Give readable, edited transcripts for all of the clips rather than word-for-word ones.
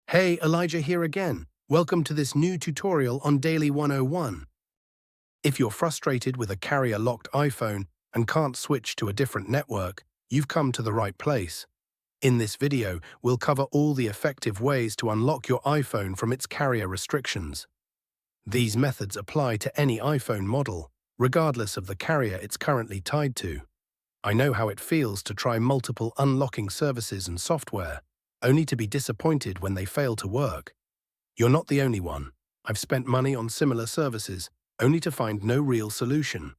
Hey, Elijah here again. Welcome to this new tutorial on Daily 101. If you're frustrated with a carrier-locked iPhone and can't switch to a different network, you've come to the right place. In this video, we'll cover all the effective ways to unlock your iPhone from its carrier restrictions. These methods apply to any iPhone model, regardless of the carrier it's currently tied to. I know how it feels to try multiple unlocking services and software, only to be disappointed when they fail to work. You're not the only one. I've spent money on similar services, only to find no real solution.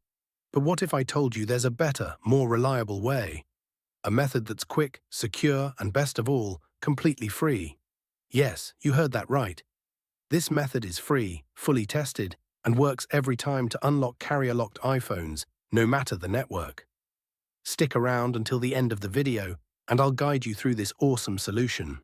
But what if I told you there's a better, more reliable way? A method that's quick, secure, and best of all, completely free. Yes, you heard that right. This method is free, fully tested, and works every time to unlock carrier-locked iPhones, no matter the network. Stick around until the end of the video, and I'll guide you through this awesome solution.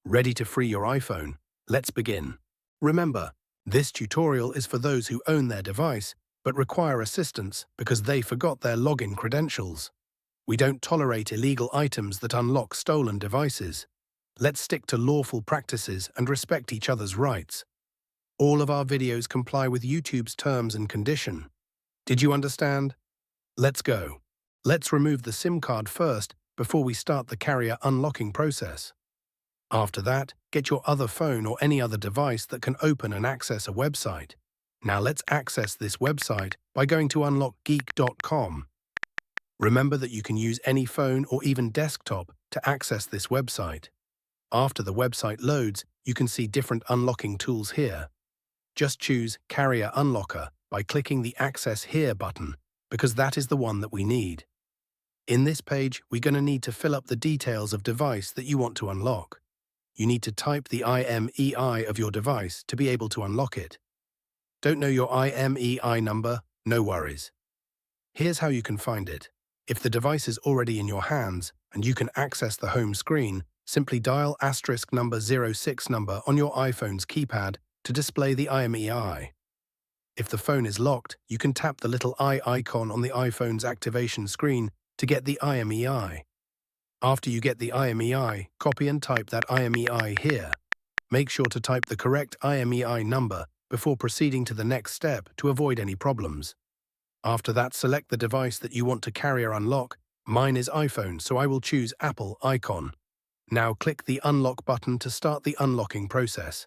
Ready to free your iPhone? Let's begin. Remember, this tutorial is for those who own their device, but require assistance because they forgot their login credentials. We don't tolerate illegal items that unlock stolen devices. Let's stick to lawful practices and respect each other's rights. All of our videos comply with YouTube's terms and condition. Did you understand? Let's go. Let's remove the SIM card first before we start the carrier unlocking process. After that, get your other phone or any other device that can open and access a website. Now let's access this website by going to unlockgeek.com. Remember that you can use any phone or even desktop to access this website. After the website loads, you can see different unlocking tools here. Just choose Carrier Unlocker by clicking the Access Here button, because that is the one that we need. In this page, we're going to need to fill up the details of device that you want to unlock. You need to type the IMEI of your device to be able to unlock it. Don't know your IMEI number? No worries. Here's how you can find it. If the device is already in your hands and you can access the home screen, simply dial *06 number on your iPhone's keypad to display the IMEI. If the phone is locked, you can tap the little eye icon on the iPhone's activation screen to get the IMEI. After you get the IMEI, copy and type that IMEI here. Make sure to type the correct IMEI number before proceeding to the next step to avoid any problems. After that, select the device that you want to carrier unlock. Mine is iPhone, so I will choose Apple icon. Now click the unlock button to start the unlocking process.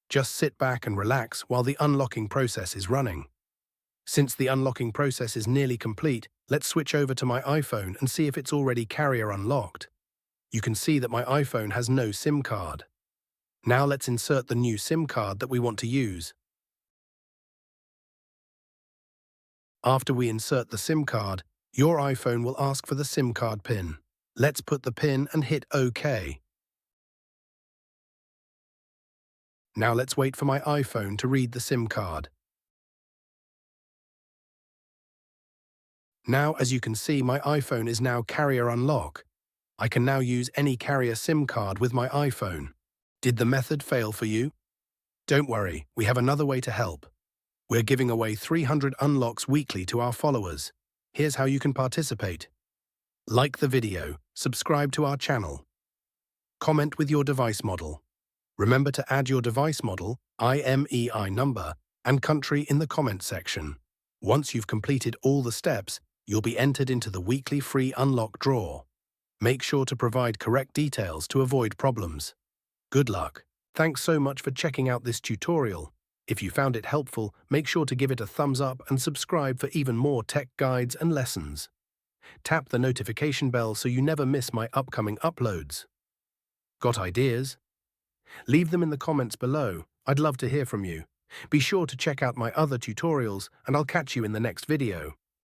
Just sit back and relax while the unlocking process is running. Since the unlocking process is nearly complete, let's switch over to my iPhone and see if it's already carrier unlocked. You can see that my iPhone has no SIM card. Now let's insert the new SIM card that we want to use. After we insert the SIM card, your iPhone will ask for the SIM card PIN. Let's put the PIN and hit OK. Now let's wait for my iPhone to read the SIM card. Now, as you can see, my iPhone is now carrier unlock. I can now use any carrier SIM card with my iPhone. Did the method fail for you? Don't worry, we have another way to help. We're giving away 300 unlocks weekly to our followers. Here's how you can participate. Like the video, subscribe to our channel. Comment with your device model. Remember to add your device model, IMEI number, and country in the comment section. Once you've completed all the steps, you'll be entered into the weekly free unlock draw. Make sure to provide correct details to avoid problems. Good luck. Thanks so much for checking out this tutorial. If you found it helpful, make sure to give it a thumbs up and subscribe for even more tech guides and lessons. Tap the notification bell so you never miss my upcoming uploads. Got ideas? Leave them in the comments below. I'd love to hear from you. Be sure to check out my other tutorials, and I'll catch you in the next video.